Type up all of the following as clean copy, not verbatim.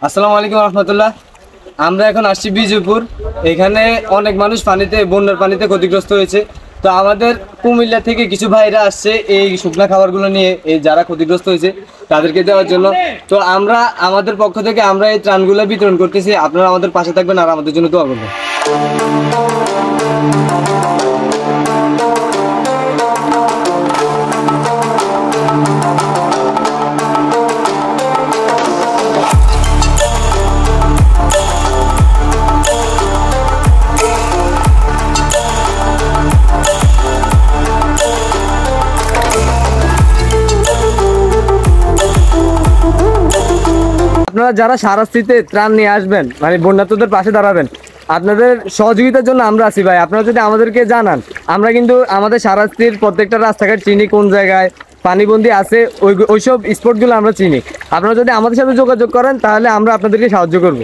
আসসালামু আলাইকুম রহমতুল্লাহ। আমরা এখন আসছি বিজয়পুর। এখানে অনেক মানুষ বন্যার পানিতে ক্ষতিগ্রস্ত হয়েছে। তো আমাদের কুমিল্লা থেকে কিছু ভাইরা আসছে এই শুকনা খাবারগুলো নিয়ে, এই যারা ক্ষতিগ্রস্ত হয়েছে তাদেরকে দেওয়ার জন্য। তো আমরা আমাদের পক্ষ থেকে আমরা এই ত্রাণগুলো বিতরণ করতেছি। আপনারা আমাদের পাশে থাকবেন আর আমাদের জন্য দোয়া করবেন। আপনারা যারা সারাস্তিতে ত্রাণ নিয়ে আসবেন, মানে বন্যার্তদের পাশে দাঁড়াবেন, আপনাদের সহযোগিতার জন্য আমরা আছি ভাই। আপনারা যদি আমাদেরকে জানান, আমরা কিন্তু আমাদের সারাস্তির প্রত্যেকটা রাস্তাঘাট চিনি, কোন জায়গায় পানিবন্দী আছে ওইসব স্পটগুলো আমরা চিনি। আপনারা যদি আমাদের সাথে যোগাযোগ করেন তাহলে আমরা আপনাদেরকে সাহায্য করব।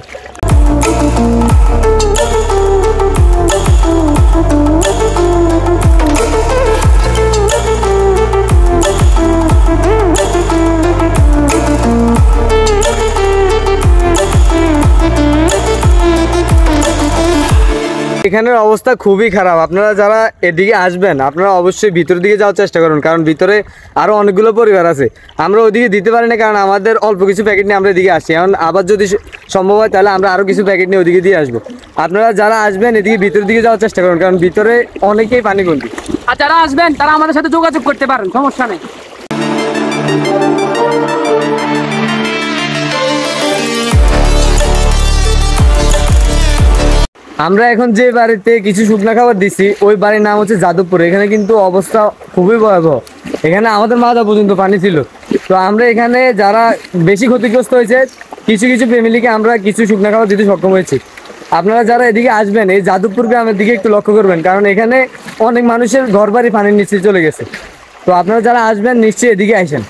এখানের অবস্থা খুবই খারাপ। আপনারা যারা এদিকে আসবেন আপনারা অবশ্যই ভিতরের দিকে যাওয়ার চেষ্টা করুন, কারণ ভিতরে আরও অনেকগুলো পরিবার আছে। আমরা ওইদিকে দিতে পারি না, কারণ আমাদের অল্প কিছু প্যাকেট নিয়ে আমরা এদিকে আসছি। এখন আবার যদি সম্ভব হয় তাহলে আমরা আরও কিছু প্যাকেট নিয়ে ওদিকে দিয়ে আসবো। আপনারা যারা আসবেন এদিকে ভিতরের দিকে যাওয়ার চেষ্টা করুন, কারণ ভিতরে অনেকেই পানিবন্দী। আর যারা আসবেন তারা আমাদের সাথে যোগাযোগ করতে পারেন, সমস্যা নেই। আমরা এখন যে বাড়িতে কিছু শুকনা খাবার দিচ্ছি ওই বাড়ির নাম হচ্ছে যাদবপুর। এখানে কিন্তু অবস্থা খুবই ভয়াবহ। এখানে আমাদের মাথা পর্যন্ত পানি ছিল। তো আমরা এখানে যারা বেশি ক্ষতিগ্রস্ত হয়েছে কিছু কিছু ফ্যামিলিকে আমরা কিছু শুকনা খাবার দিতে সক্ষম হয়েছি। আপনারা যারা এদিকে আসবেন এই যাদবপুর গ্রামের দিকে একটু লক্ষ্য করবেন, কারণ এখানে অনেক মানুষের ঘর বাড়ি পানির নিচে চলে গেছে। তো আপনারা যারা আসবেন নিশ্চয়ই এদিকে আসেন।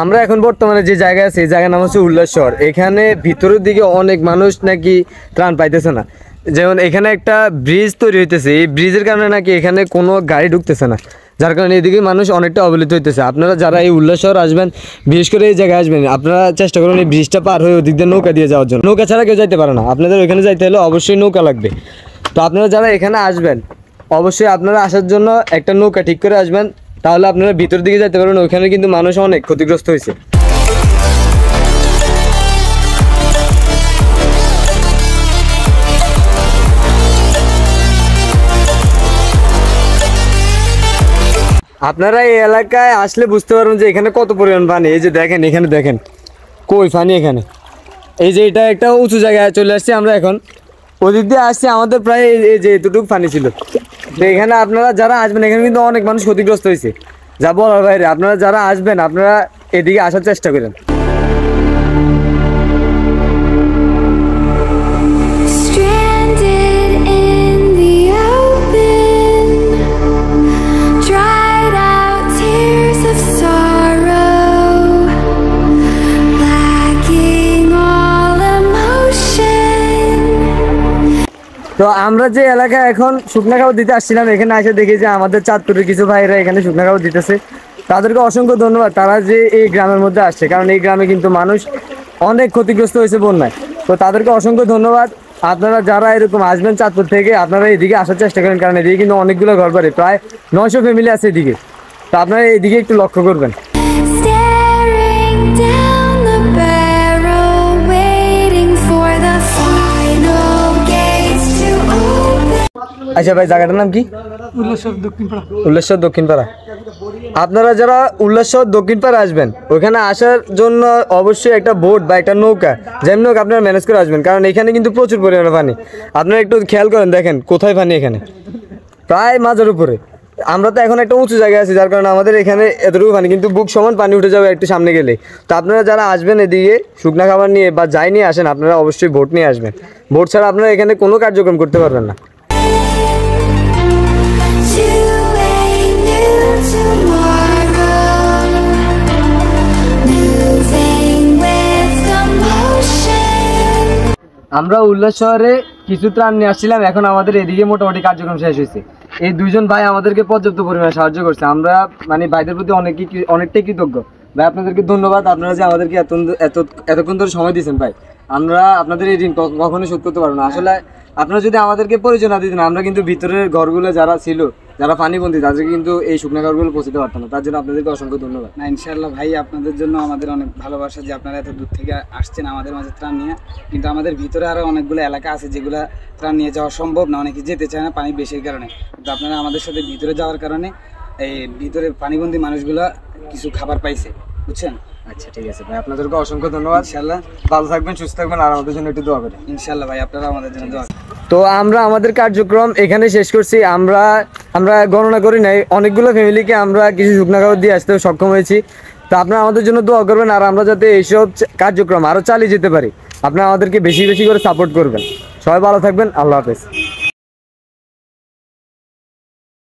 আমরা এখন বর্তমানে যে জায়গায় আছি এই জায়গার নাম হচ্ছে উল্লাসশহর। এখানে ভিতরের দিকে অনেক মানুষ নাকি ত্রাণ পাইতেছে না। যেমন এখানে একটা ব্রিজ তৈরি হইতেছে, এই ব্রিজের কারণে নাকি এখানে কোনো গাড়ি ঢুকতেছে না, যার কারণে এদিকে মানুষ অনেকটা অবহেলিত হইতেছে। আপনারা যারা এই উল্লাসশহর আসবেন, বিশেষ করে এই জায়গায় আসবেন, আপনারা চেষ্টা করুন এই ব্রিজটা পার হয়ে ওদিক দিয়ে নৌকা দিয়ে যাওয়ার জন্য। নৌকা ছাড়া কেউ যাইতে পারে না, আপনাদের ওইখানে যাইতে হলে অবশ্যই নৌকা লাগবে। তো আপনারা যারা এখানে আসবেন অবশ্যই আপনারা আসার জন্য একটা নৌকা ঠিক করে আসবেন, তাহলে আপনারা ভিতর দিকে যেতে পারবেন। ওইখানে কিন্তু মানুষ অনেক ক্ষতিগ্রস্ত হয়েছে। আপনারা এই এলাকায় আসলে বুঝতে পারবেন যে এখানে কত পরিমাণ পানি। এই যে দেখেন, এখানে দেখেন কই পানি। এখানে এই যে এটা একটা উঁচু জায়গায় চলে আসছে। আমরা এখন ওদিক দিয়ে আসছি, আমাদের প্রায় এই যে এতটুকু পানি ছিল। তো এখানে আপনারা যারা আসবেন এখানে কিন্তু অনেক মানুষ ক্ষতিগ্রস্ত হয়েছে, যা বলার বাইরে। আপনারা যারা আসবেন আপনারা এদিকে আসার চেষ্টা করেন। তো আমরা যে এলাকায় এখন শুকনা খাবার দিতে আসছিলাম, এখানে এসে দেখি যে আমাদের চাঁদপুরের কিছু ভাইরা এখানে শুকনা খাবার দিতেছে। তাদেরকে অসংখ্য ধন্যবাদ, তারা যে এই গ্রামের মধ্যে আসছে, কারণ এই গ্রামে কিন্তু মানুষ অনেক ক্ষতিগ্রস্ত হয়েছে বন্যায়। তো তাদেরকে অসংখ্য ধন্যবাদ। আপনারা যারা এরকম আসবেন চাঁদপুর থেকে আপনারা এদিকে আসার চেষ্টা করেন, কারণ এদিকে কিন্তু অনেকগুলো ঘর বাড়ি, প্রায় 900 ফ্যামিলি আছে এদিকে। তো আপনারা এইদিকে একটু লক্ষ্য করবেন। আচ্ছা ভাই, জায়গাটার নাম কি? উল্লাসশহর দক্ষিণপাড়া। আপনারা যারা উল্লাসশহর দক্ষিণপাড়া আসবেন ওইখানে আসার জন্য অবশ্যই একটা বোট বা একটা নৌকা যেমনি হোক আপনারা ম্যানেজ করে আসবেন, কারণ এখানে কিন্তু প্রচুর পরিমাণে পানি। আপনারা একটু খেয়াল করেন, দেখেন কোথায় পানি, এখানে প্রায় মাঝের উপরে। আমরা তো এখন একটা উঁচু জায়গায় আছি, যার কারণে আমাদের এখানে এতটুকু পানি, কিন্তু বুক সমান পানি উঠে যাবে একটু সামনে গেলে। তো আপনারা যারা আসবেন এদিকে শুকনা খাবার নিয়ে বা যাই নিয়ে আসেন, আপনারা অবশ্যই বোট নিয়ে আসবেন। বোট ছাড়া আপনারা এখানে কোনো কার্যক্রম করতে পারবেন না। আমরা উল্লাস শহরে কিছু ত্রাণ নিয়ে আসছিলাম, এখন আমাদের এদিকে মোটামুটি কার্যক্রম শেষ হয়েছে। এই দুইজন ভাই আমাদেরকে পর্যাপ্ত পরিমাণে সাহায্য করছে, আমরা মানে ভাইদের প্রতি অনেকটাই কৃতজ্ঞ। ভাই আপনাদেরকে ধন্যবাদ, আপনারা যে আমাদেরকে এতক্ষণ ধরে সময় দিয়েছেন ভাই। আমরা আপনাদের এই ঋণ কখনোই শোধ করতে পারবো না। আসলে আপনারা যদি আমাদেরকে পরিচয় না দিতেন, আমরা কিন্তু ভিতরের ঘরগুলো যারা ছিল, যারা পানিবন্দী, তাদেরকে কিন্তু এই শুকনো ঘরগুলো পৌঁছতে পারতাম না। তার জন্য আপনাদেরকে অসংখ্য ধন্যবাদ। না ইনশাআল্লাহ ভাই, আপনাদের জন্য আমাদের অনেক ভালোবাসা যে আপনারা এত দূর থেকে আসছেন আমাদের মাঝে ত্রাণ নিয়ে। কিন্তু আমাদের ভিতরে আরও অনেকগুলো এলাকা আছে যেগুলো ত্রাণ নিয়ে যাওয়া সম্ভব না, অনেকে যেতে চায় না পানি বেশির কারণে। কিন্তু আপনারা আমাদের সাথে ভিতরে যাওয়ার কারণে এই ভিতরে পানিবন্দী মানুষগুলো কিছু খাবার পাইছে, বুঝছেন? আচ্ছা ঠিক আছে ভাই, আপনাদেরকে অসংখ্য ধন্যবাদ। ইনশাআল্লাহ ভালো থাকবেন, সুস্থ থাকবেন, আর আমাদের জন্য একটু দোয়া করেন। ইনশাআল্লাহ ভাই, আপনারা আমাদের জন্য দোয়া। তো আমরা আমাদের কার্যক্রম এখানে শেষ করছি। আমরা গণনা করি নাই, অনেকগুলো ফ্যামিলিকে আমরা কিছু শুকনা খাবার দিয়ে আসতে সক্ষম হয়েছি। তো আপনারা আমাদের জন্য দোয়া করবেন, আর আমরা যাতে এইসব কার্যক্রম আরও চালিয়ে যেতে পারি, আপনারা আমাদেরকে বেশি বেশি করে সাপোর্ট করবেন। সবাই ভালো থাকবেন, আল্লাহ হাফেজ।